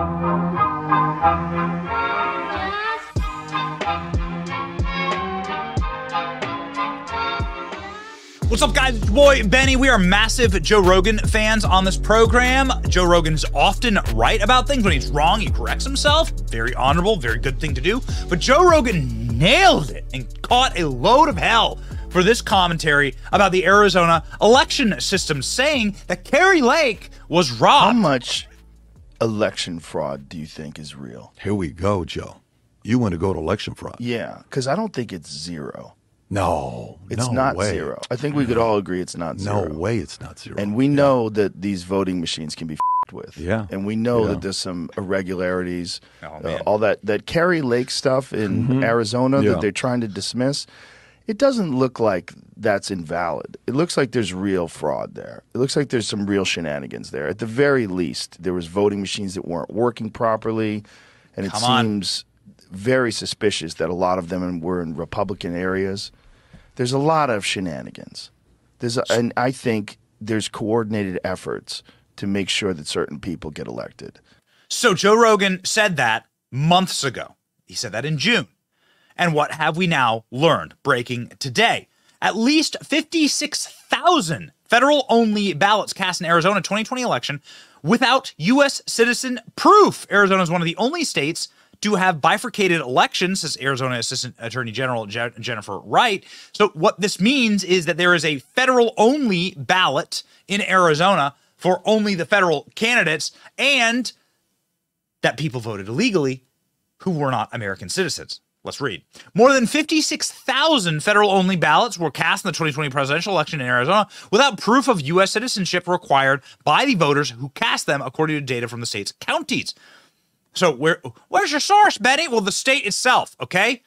What's up, guys? It's your boy, Benny. We are massive Joe Rogan fans on this program. Joe Rogan's often right about things. When he's wrong, he corrects himself. Very honorable, very good thing to do. But Joe Rogan nailed it and caught a load of hell for this commentary about the Arizona election system, saying that Kari Lake was robbed. How much election fraud do you think is real? Here we go, Joe. You want to go to election fraud? Yeah, because I don't think it's zero. No, it's no not way. Zero. I think we could all agree it's not zero. No way it's not zero. And we know that these voting machines can be f***ed with. Yeah. And we know that there's some irregularities, Oh, all that Kari Lake stuff in Arizona that they're trying to dismiss. It doesn't look like that's invalid. It looks like there's real fraud there. It looks like there's some real shenanigans there. At the very least, there was voting machines that weren't working properly, and it seems very suspicious that a lot of them were in Republican areas. There's a lot of shenanigans. And I think there's coordinated efforts to make sure that certain people get elected. So Joe Rogan said that months ago. He said that in June. And what have we now learned breaking today? At least 56,000 federal-only ballots cast in Arizona 2020 election without U.S. citizen proof. Arizona is one of the only states to have bifurcated elections, says Arizona Assistant Attorney General Jennifer Wright. So what this means is that there is a federal-only ballot in Arizona for only the federal candidates, and that people voted illegally who were not American citizens. Let's read. More than 56,000 federal-only ballots were cast in the 2020 presidential election in Arizona without proof of U.S. citizenship required by the voters who cast them, according to data from the state's counties. So where's your source, Benny? Well, the state itself, okay?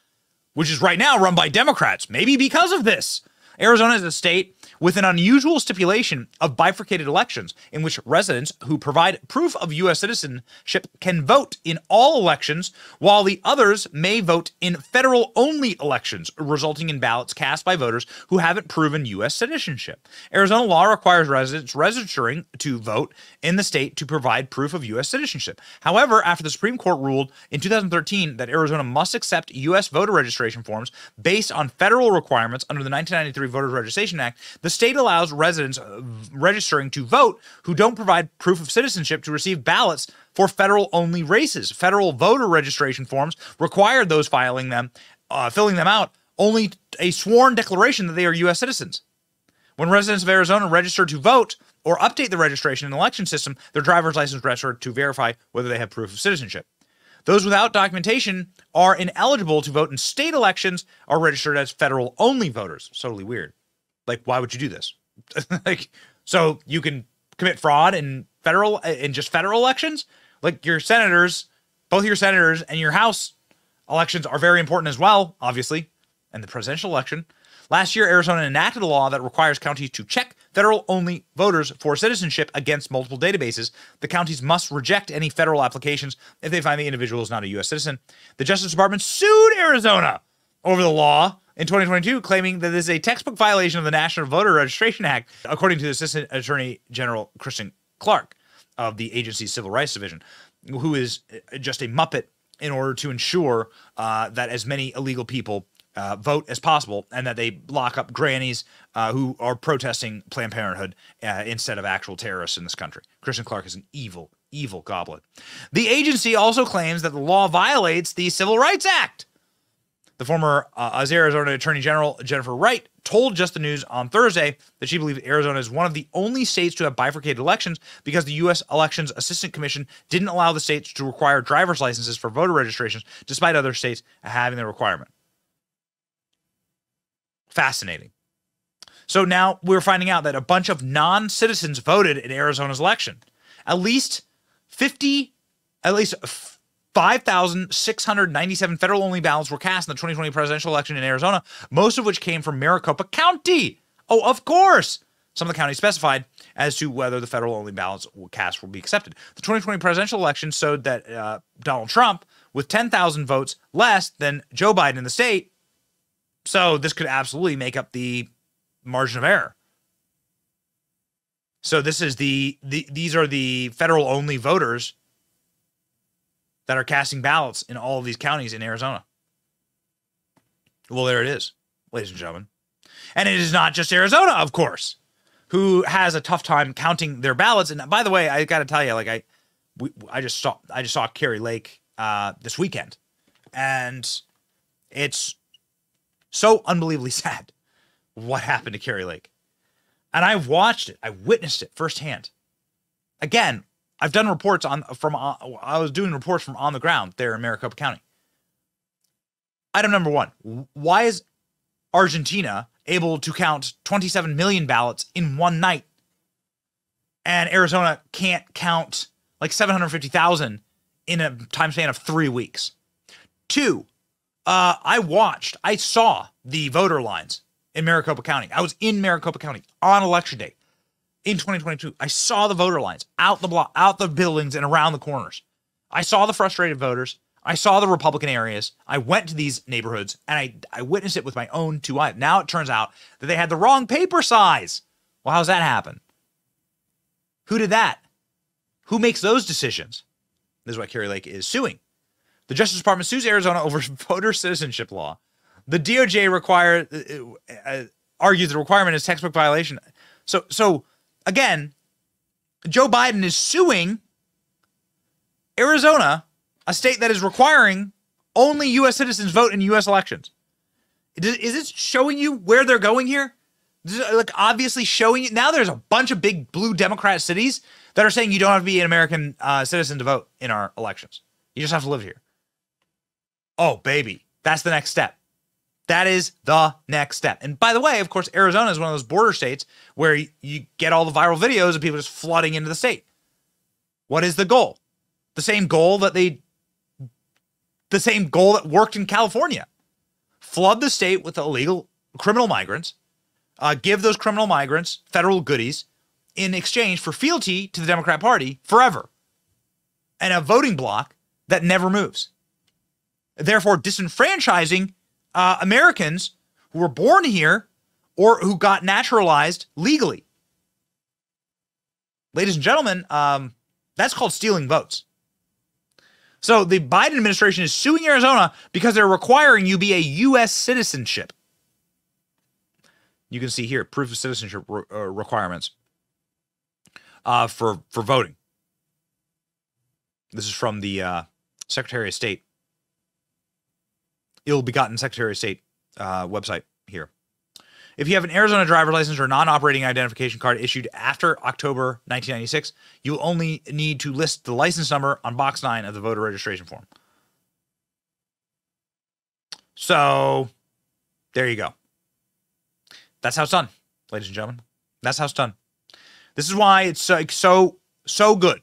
Which is right now run by Democrats, maybe because of this. Arizona is a state with an unusual stipulation of bifurcated elections in which residents who provide proof of U.S. citizenship can vote in all elections, while the others may vote in federal-only elections, resulting in ballots cast by voters who haven't proven U.S. citizenship. Arizona law requires residents registering to vote in the state to provide proof of U.S. citizenship. However, after the Supreme Court ruled in 2013 that Arizona must accept U.S. voter registration forms based on federal requirements under the 1993 Voters Registration Act, the state allows residents registering to vote who don't provide proof of citizenship to receive ballots for federal-only races. Federal voter registration forms require those filling them out only a sworn declaration that they are U.S. citizens. When residents of Arizona register to vote or update the registration in the election system, their driver's license registered to verify whether they have proof of citizenship. Those without documentation are ineligible to vote in state elections, are registered as federal-only voters. It's totally weird. Like, why would you do this? Like, so you can commit fraud in just federal elections? Like, your senators, both your senators and your House elections are very important as well, obviously, and the presidential election. Last year, Arizona enacted a law that requires counties to check federal-only voters for citizenship against multiple databases. The counties must reject any federal applications if they find the individual is not a U.S. citizen. The Justice Department sued Arizona over the law in 2022, claiming that this is a textbook violation of the National Voter Registration Act, according to the Assistant Attorney General Kristen Clark of the agency's Civil Rights Division, who is just a muppet in order to ensure that as many illegal people vote as possible, and that they lock up grannies who are protesting Planned Parenthood instead of actual terrorists in this country. Kristen Clark is an evil, evil goblet. The agency also claims that the law violates the Civil Rights Act. The former Arizona Attorney General Jennifer Wright told Just the News on Thursday that she believes Arizona is one of the only states to have bifurcated elections because the U.S. Elections Assistant Commission didn't allow the states to require driver's licenses for voter registrations, despite other states having the requirement. Fascinating. So now we're finding out that a bunch of non-citizens voted in Arizona's election. At least 5,697 federal-only ballots were cast in the 2020 presidential election in Arizona, most of which came from Maricopa County. Oh, of course. Some of the counties specified as to whether the federal-only ballots cast will be accepted. The 2020 presidential election showed that Donald Trump, with 10,000 votes less than Joe Biden in the state, so this could absolutely make up the margin of error. So this is these are the federal-only voters that are casting ballots in all of these counties in Arizona. Well, there it is, ladies and gentlemen. And it is not just Arizona, of course, who has a tough time counting their ballots. And by the way, I got to tell you, like I just saw Kari Lake this weekend, and it's so unbelievably sad what happened to Kari Lake. And I've watched it, I witnessed it firsthand. Again, I've done reports I was doing reports from on the ground there in Maricopa County. Item number one, why is Argentina able to count 27 million ballots in one night, and Arizona can't count like 750,000 in a time span of 3 weeks? Two, I saw the voter lines in Maricopa County. I was in Maricopa County on election day in 2022. I saw the voter lines out the block, out the buildings, and around the corners. I saw the frustrated voters. I saw the Republican areas. I went to these neighborhoods, and I witnessed it with my own two eyes. Now it turns out that they had the wrong paper size. Well, how's that happen? Who did that? Who makes those decisions? This is why Kari Lake is suing. The Justice Department sues Arizona over voter citizenship law. The DOJ argues the requirement is textbook violation. So again, Joe Biden is suing Arizona, a state that is requiring only U.S. citizens vote in U.S. elections. Is it showing you where they're going here? This is like obviously showing you. Now there's a bunch of big blue Democrat cities that are saying you don't have to be an American citizen to vote in our elections. You just have to live here. Oh, baby. That's the next step. That is the next step. And by the way, of course, Arizona is one of those border states where you get all the viral videos of people just flooding into the state. What is the goal? The same goal that worked in California. Flood the state with illegal criminal migrants, give those criminal migrants federal goodies in exchange for fealty to the Democrat Party forever, and a voting bloc that never moves. Therefore, disenfranchising Americans who were born here or who got naturalized legally. Ladies and gentlemen, that's called stealing votes. So the Biden administration is suing Arizona because they're requiring you be a U.S. citizenship. You can see here proof of citizenship requirements for voting. This is from the Secretary of State, ill-begotten Secretary of State website here. If you have an Arizona driver's license or non-operating identification card issued after October 1996, you will only need to list the license number on box 9 of the voter registration form. So, there you go. That's how it's done, ladies and gentlemen. That's how it's done. This is why it's so good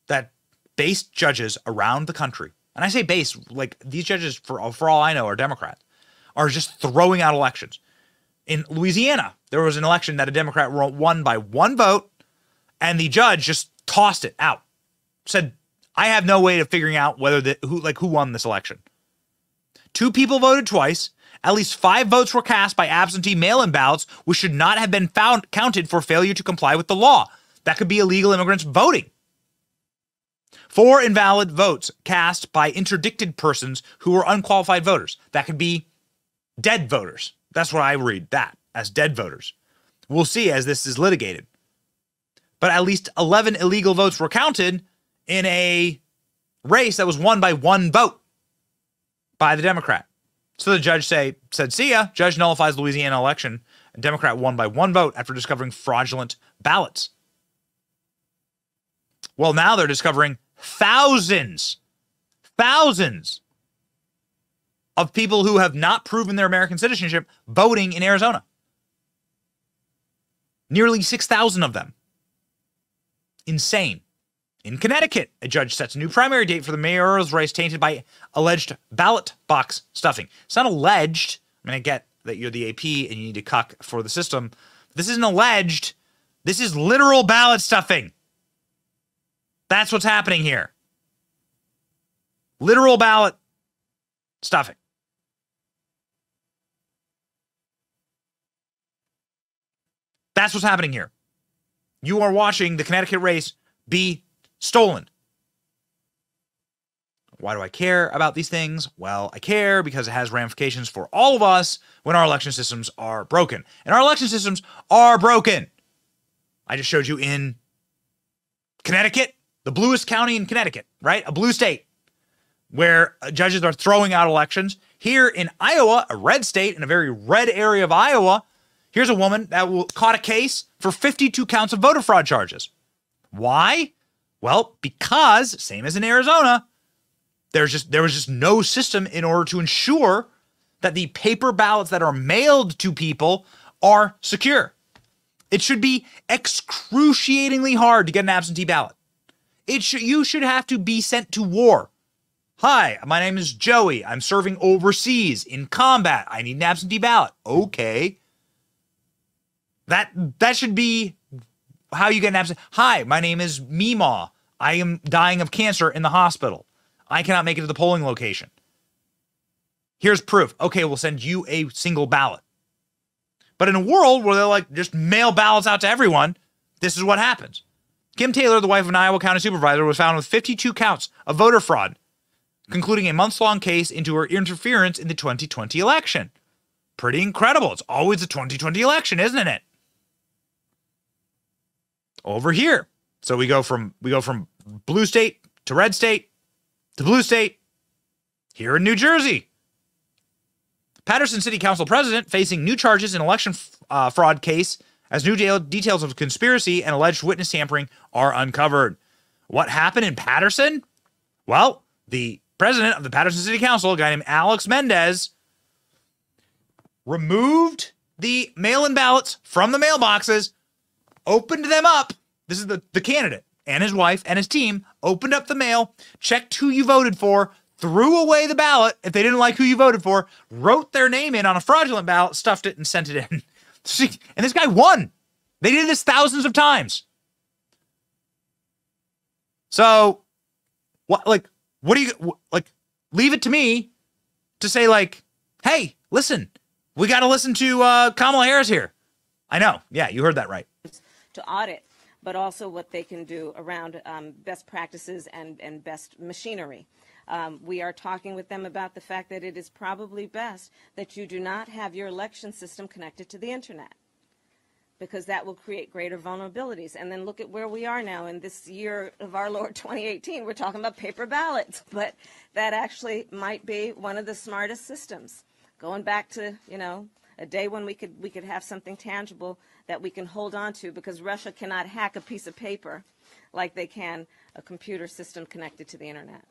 that base judges around the country, and I say base, like these judges, for all I know, are Democrat, are just throwing out elections. In Louisiana, there was an election that a Democrat won by one vote, and the judge just tossed it out. Said, I have no way of figuring out who won this election. 2 people voted twice. At least 5 votes were cast by absentee mail-in ballots, which should not have been counted for failure to comply with the law. That could be illegal immigrants voting. 4 invalid votes cast by interdicted persons who were unqualified voters. That could be dead voters. That's what I read that as, dead voters. We'll see as this is litigated. But at least 11 illegal votes were counted in a race that was won by 1 vote by the Democrat. So the judge said, see ya. Judge nullifies Louisiana election. A Democrat won by 1 vote after discovering fraudulent ballots. Well, now they're discovering thousands of people who have not proven their American citizenship voting in Arizona. Nearly 6,000 of them. Insane. In Connecticut, a judge sets a new primary date for the mayoral race tainted by alleged ballot box stuffing. It's not alleged. I mean, I get that you're the AP and you need to cuck for the system. This isn't alleged. This is literal ballot stuffing. That's what's happening here. Literal ballot stuffing. That's what's happening here. You are watching the Connecticut race be stolen. Why do I care about these things? Well, I care because it has ramifications for all of us when our election systems are broken. And our election systems are broken. I just showed you in Connecticut, the bluest county in Connecticut, right? A blue state where judges are throwing out elections. Here in Iowa, a red state in a very red area of Iowa, here's a woman that caught a case for 52 counts of voter fraud charges. Why? Well, because, same as in Arizona, there was just no system in order to ensure that the paper ballots that are mailed to people are secure. It should be excruciatingly hard to get an absentee ballot. You should have to be sent to war. Hi, my name is Joey. I'm serving overseas in combat. I need an absentee ballot. Okay. That should be how you get an absentee. Hi, my name is Meemaw. I am dying of cancer in the hospital. I cannot make it to the polling location. Here's proof. Okay, we'll send you a single ballot. But in a world where they're like, just mail ballots out to everyone, this is what happens. Kim Taylor, the wife of an Iowa County supervisor, was found with 52 counts of voter fraud, concluding a months-long case into her interference in the 2020 election. Pretty incredible. It's always the 2020 election, isn't it? Over here. So we go from blue state to red state to blue state here in New Jersey. Paterson City Council president facing new charges in election fraud case as new details of conspiracy and alleged witness tampering are uncovered. What happened in Paterson? Well, the president of the Paterson City Council, a guy named Alex Mendez, removed the mail-in ballots from the mailboxes, opened them up. This is the candidate and his wife and his team opened up the mail, checked who you voted for, threw away the ballot if they didn't like who you voted for, wrote their name in on a fraudulent ballot, stuffed it, and sent it in. And this guy won. They did this thousands of times. So, what do you, leave it to me to say, hey, listen, we got to listen to Kamala Harris here. I know. Yeah, you heard that right. To audit, but also what they can do around best practices and best machinery. We are talking with them about the fact that it is probably best that you do not have your election system connected to the internet, because that will create greater vulnerabilities. And then look at where we are now in this year of our Lord 2018. We're talking about paper ballots, but that actually might be one of the smartest systems. Going back to, a day when we could have something tangible that we can hold on to, because Russia cannot hack a piece of paper like they can a computer system connected to the internet.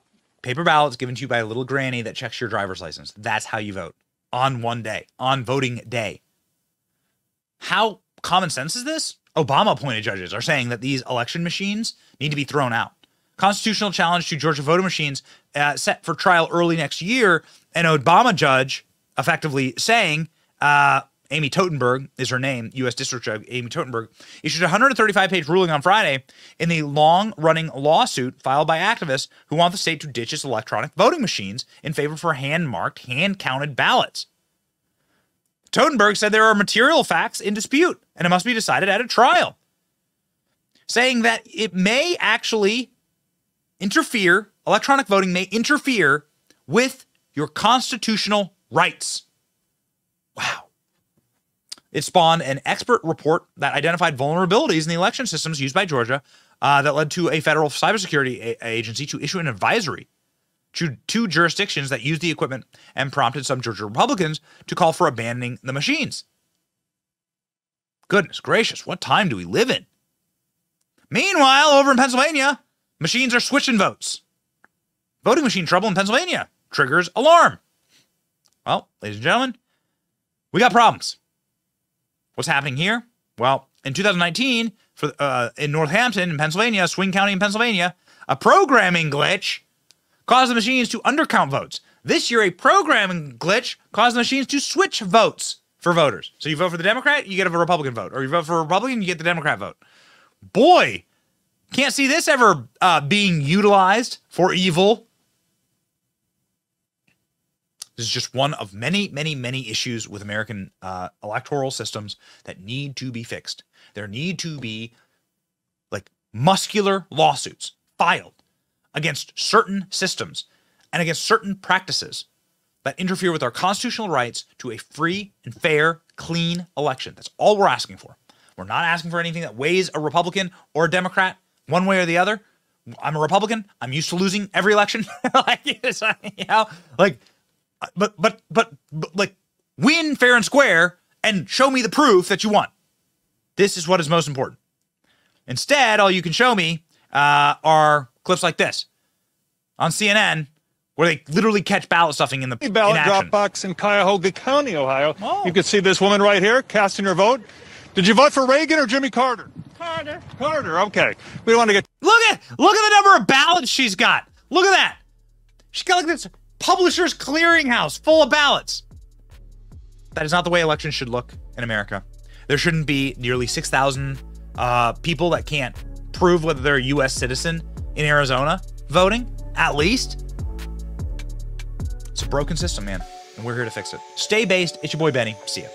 Paper ballots given to you by a little granny that checks your driver's license. That's how you vote on one day, on voting day. How common sense is this? Obama-appointed judges are saying that these election machines need to be thrown out. Constitutional challenge to Georgia voting machines set for trial early next year. An Obama judge effectively saying, Amy Totenberg is her name, U.S. District Judge Amy Totenberg, issued a 135-page ruling on Friday in the long-running lawsuit filed by activists who want the state to ditch its electronic voting machines in favor for hand-marked, hand-counted ballots. Totenberg said there are material facts in dispute, and it must be decided at a trial, saying that it may actually interfere, electronic voting may interfere with your constitutional rights. Wow. It spawned an expert report that identified vulnerabilities in the election systems used by Georgia that led to a federal cybersecurity agency to issue an advisory to two jurisdictions that used the equipment and prompted some Georgia Republicans to call for abandoning the machines. Goodness gracious, what time do we live in? Meanwhile, over in Pennsylvania, machines are switching votes. Voting machine trouble in Pennsylvania triggers alarm. Well, ladies and gentlemen, we got problems. What's happening here? Well, in 2019, in Northampton, in Pennsylvania, Swing County in Pennsylvania, a programming glitch caused the machines to undercount votes. This year, a programming glitch caused the machines to switch votes for voters. So you vote for the Democrat, you get a Republican vote. Or you vote for a Republican, you get the Democrat vote. Boy, can't see this ever being utilized for evil. This is just one of many, many, many issues with American electoral systems that need to be fixed. There need to be muscular lawsuits filed against certain systems and against certain practices that interfere with our constitutional rights to a free and fair, clean election. That's all we're asking for. We're not asking for anything that weighs a Republican or a Democrat one way or the other. I'm a Republican. I'm used to losing every election. But win fair and square and show me the proof that you won. This is what is most important. Instead, all you can show me are clips like this on CNN, where they literally catch ballot stuffing in the ballot drop box in Cuyahoga County, Ohio. Oh. You can see this woman right here casting her vote. Did you vote for Reagan or Jimmy Carter? Carter. Carter. Okay. We don't want to get. Look at the number of ballots she's got. Look at that. She's got like this Publishers Clearinghouse full of ballots. That is not the way elections should look in America. There shouldn't be nearly 6,000 people that can't prove whether they're a U.S. citizen in Arizona voting, at least. It's a broken system, man, and we're here to fix it. Stay based. It's your boy Benny. See ya.